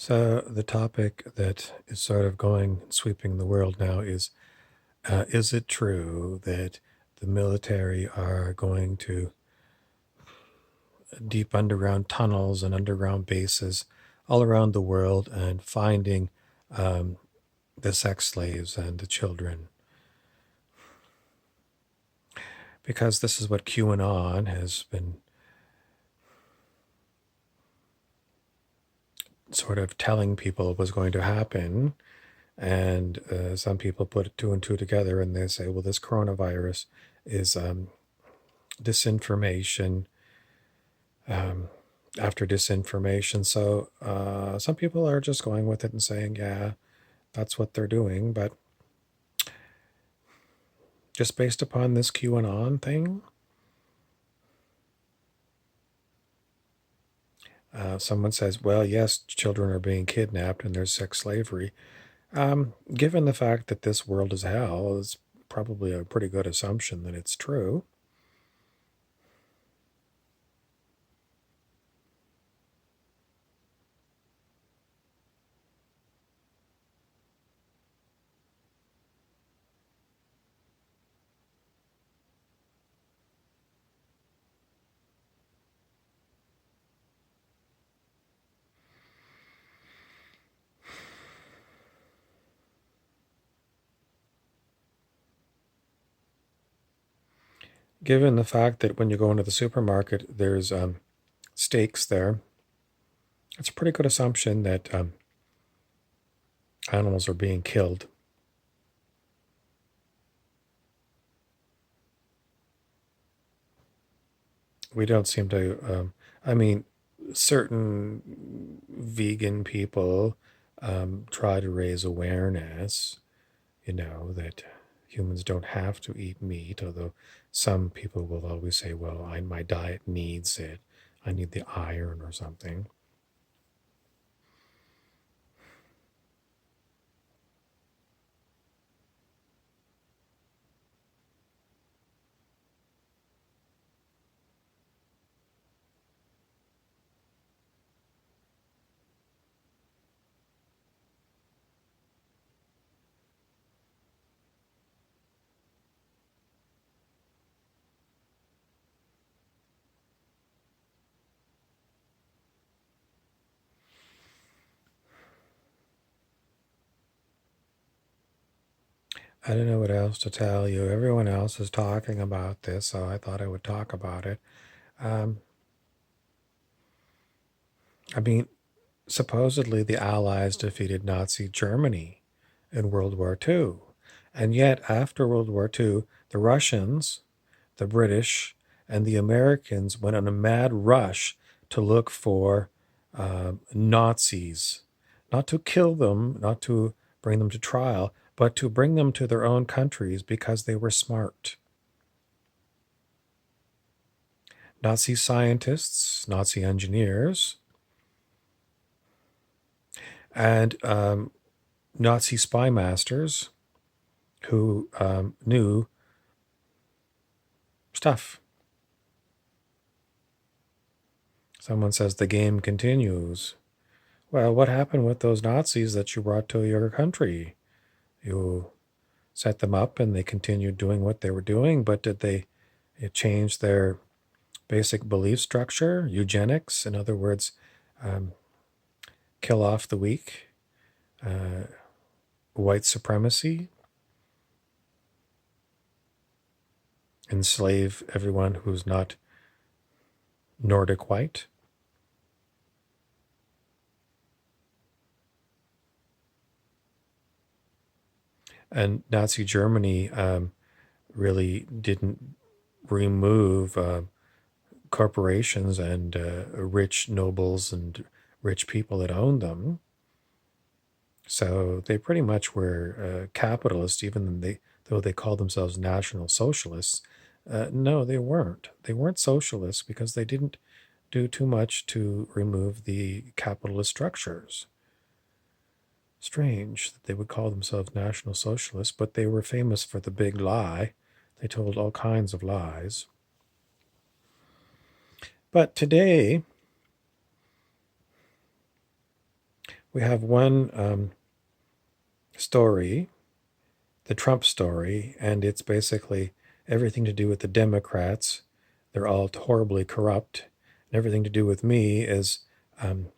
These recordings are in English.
So the topic that is sort of going sweeping the world now is it true that the military are going to deep underground tunnels and underground bases all around the world and finding um, the sex slaves and the children? Because this is what QAnon has been sort of telling people was going to happen. And some people put two and two together and they say, well, this coronavirus is disinformation um, after disinformation. So some people are just going with it and saying, yeah, that's what they're doing. But just based upon this QAnon thing, someone says, well, yes, children are being kidnapped and there's sex slavery. Given the fact that this world is hell, it's probably a pretty good assumption that it's true. Given the fact that when you go into the supermarket, there's steaks there, it's a pretty good assumption that animals are being killed. We don't seem to, I mean, certain vegan people try to raise awareness, that humans don't have to eat meat, although some people will always say, well, my diet needs it. I need the iron or something. I don't know what else to tell you. Everyone else is talking about this, so I thought I would talk about it. Um, I mean, supposedly the Allies defeated Nazi Germany in World War II. And yet, after World War II, the Russians, the British, and the Americans went on a mad rush to look for Nazis, not to kill them, not to bring them to trial, but to bring them to their own countries because they were smart. Nazi scientists, Nazi engineers, and Nazi spy masters who knew stuff. Someone says the game continues. Well, what happened with those Nazis that you brought to your country? You set them up and they continued doing what they were doing, but did they change their basic belief structure? Eugenics, in other words, um, kill off the weak, uh, white supremacy, enslave everyone who's not Nordic white. And Nazi Germany really didn't remove corporations and rich nobles and rich people that owned them. So they pretty much were capitalists, though they called themselves National Socialists. No, they weren't. They weren't socialists because they didn't do too much to remove the capitalist structures. Strange that they would call themselves National Socialists, but they were famous for the big lie. They told all kinds of lies. But today, We have one story, the Trump story, and it's basically everything to do with the Democrats. They're all horribly corrupt. And everything to do with me is um,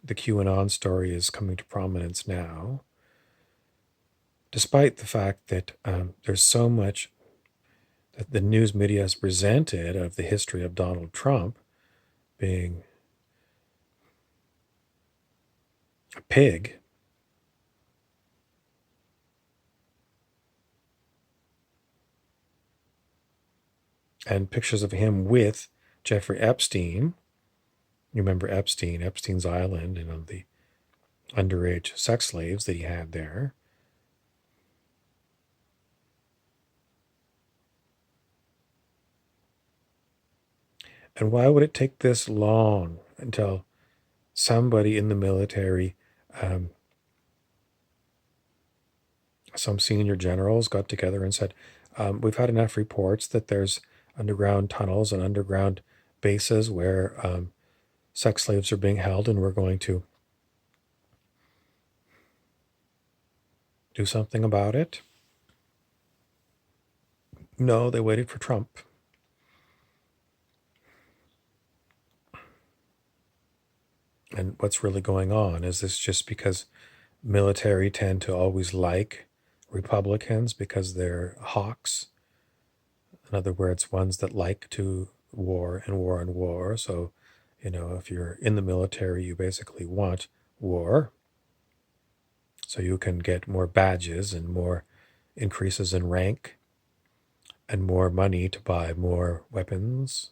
the QAnon story is coming to prominence now, despite the fact that there's so much that the news media has presented of the history of Donald Trump being a pig. And pictures of him with Jeffrey Epstein. You remember Epstein, Epstein's Island, and of the underage sex slaves that he had there. And why would it take this long until somebody in the military, um, some senior generals got together and said, we've had enough reports that there's underground tunnels and underground bases where sex slaves are being held, and we're going to do something about it? No, they waited for Trump. And what's really going on? Is this just because military tend to always like Republicans because they're hawks? In other words, ones that like to war and war and war. So, if you're in the military, you basically want war so you can get more badges and more increases in rank and more money to buy more weapons.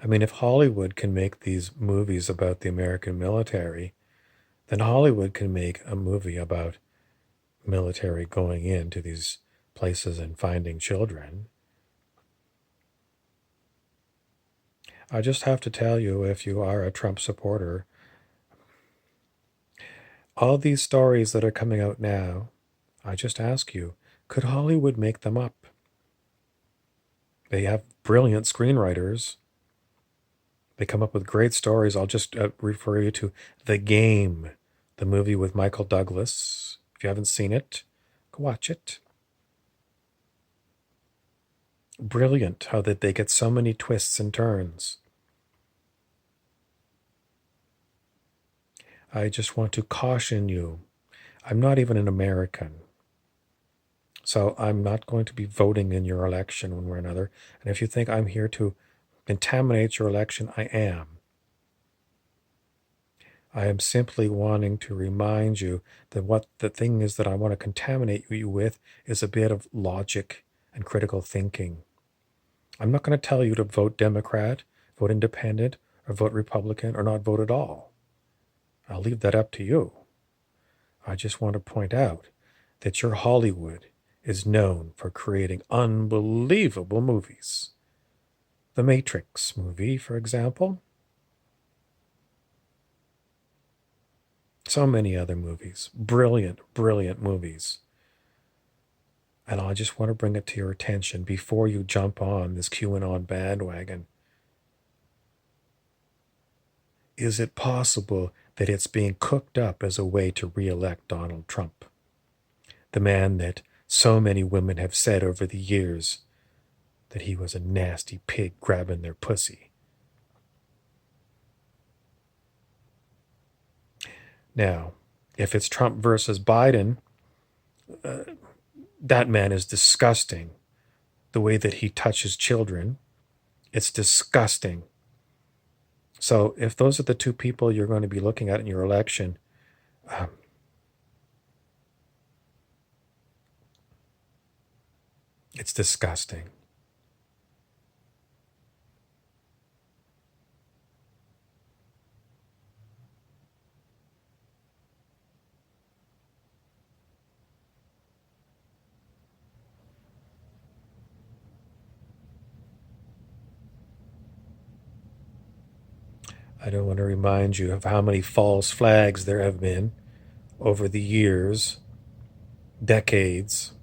I mean, if Hollywood can make these movies about the American military, then Hollywood can make a movie about military going into these places and finding children. I just have to tell you, if you are a Trump supporter, all these stories that are coming out now, I just ask you, could Hollywood make them up? They have brilliant screenwriters. They come up with great stories. I'll just refer you to The Game, the movie with Michael Douglas. If you haven't seen it, go watch it. Brilliant how that they get so many twists and turns. I just want to caution you. I'm not even an American. So I'm not going to be voting in your election one way or another. And if you think I'm here to contaminate your election, I am. I am simply wanting to remind you that what the thing is that I want to contaminate you with is a bit of logic and critical thinking. I'm not going to tell you to vote Democrat, vote Independent, or vote Republican, or not vote at all. I'll leave that up to you. I just want to point out that your Hollywood is known for creating unbelievable movies. The Matrix movie, for example. So many other movies. Brilliant, brilliant movies. And I just want to bring it to your attention before you jump on this QAnon bandwagon. Is it possible that it's being cooked up as a way to re-elect Donald Trump? The man that so many women have said over the years that he was a nasty pig grabbing their pussy. Now, if it's Trump versus Biden, that man is disgusting. The way that he touches children, it's disgusting. So if those are the two people you're going to be looking at in your election, um, it's disgusting. I don't want to remind you of how many false flags there have been over the years, decades.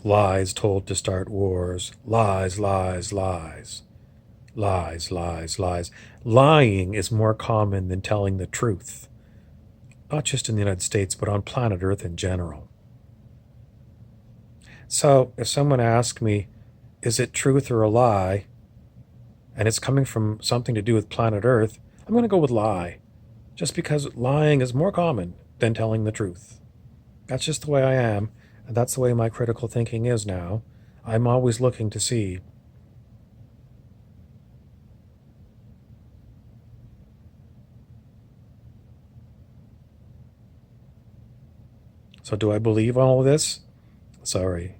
Lies told to start wars. Lies, lies, lies. Lies, lies, lies. Lying is more common than telling the truth, not just in the United States, but on planet Earth in general. So if someone asks me, is it truth or a lie, and it's coming from something to do with planet Earth, I'm going to go with lie, just because lying is more common than telling the truth. That's just the way I am, and that's the way my critical thinking is now. I'm always looking to see. So do I believe all of this? Sorry.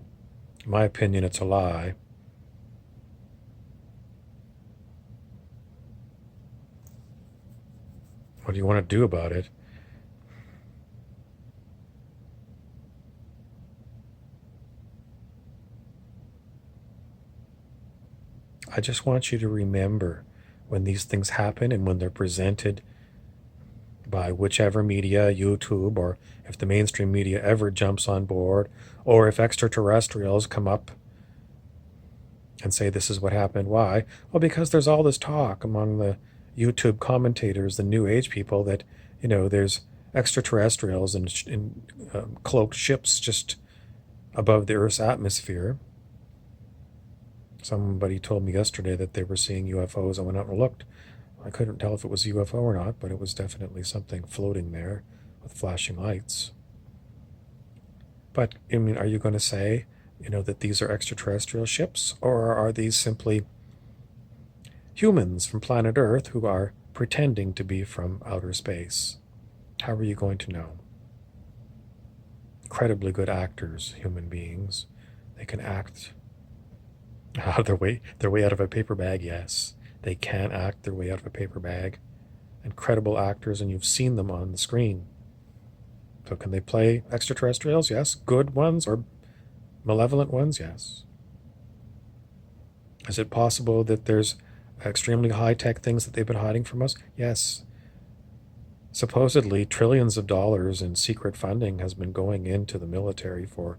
In my opinion, it's a lie. What do you want to do about it? I just want you to remember when these things happen and when they're presented by whichever media, YouTube, or if the mainstream media ever jumps on board, or if extraterrestrials come up and say this is what happened. Why? Well, because there's all this talk among the YouTube commentators, the New Age people, that, there's extraterrestrials in cloaked ships just above the Earth's atmosphere. Somebody told me yesterday that they were seeing UFOs. I went out and looked. I couldn't tell if it was a UFO or not, but it was definitely something floating there with flashing lights. But, are you going to say, that these are extraterrestrial ships, or are these simply humans from planet Earth who are pretending to be from outer space? How are you going to know? Incredibly good actors, human beings. They can act their way out of a paper bag, yes. They can act their way out of a paper bag. Incredible actors, and you've seen them on the screen. So can they play extraterrestrials? Yes. Good ones or malevolent ones? Yes. Is it possible that there's extremely high-tech things that they've been hiding from us? Yes. Supposedly, trillions of dollars in secret funding has been going into the military for,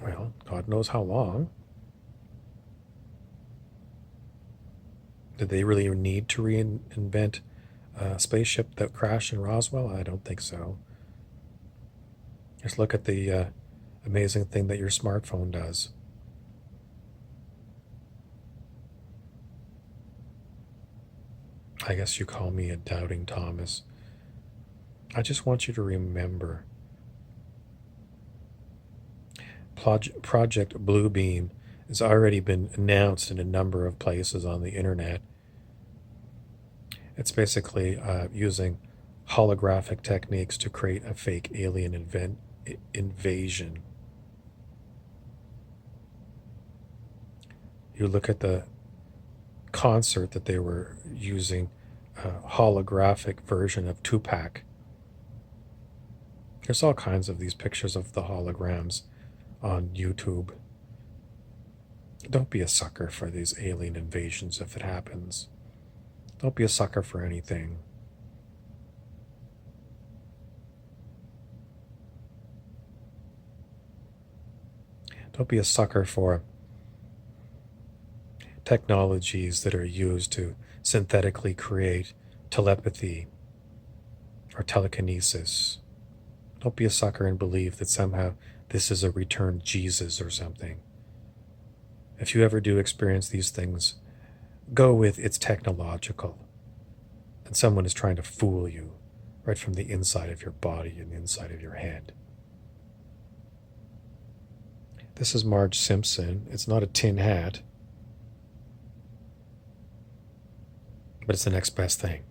well, God knows how long. Did they really need to reinvent a spaceship that crashed in Roswell? I don't think so. Just look at the amazing thing that your smartphone does. I guess you call me a doubting Thomas. I just want you to remember Project Bluebeam has already been announced in a number of places on the internet. It's basically using holographic techniques to create a fake alien invasion. You look at the concert that they were using a holographic version of Tupac. There's all kinds of these pictures of the holograms on YouTube. Don't be a sucker for these alien invasions if it happens. Don't be a sucker for anything. Don't be a sucker for technologies that are used to synthetically create telepathy or telekinesis. Don't be a sucker and believe that somehow this is a returned Jesus or something. If you ever do experience these things, go with it's technological, and someone is trying to fool you right from the inside of your body and the inside of your head. This is Marge Simpson. It's not a tin hat, but it's the next best thing.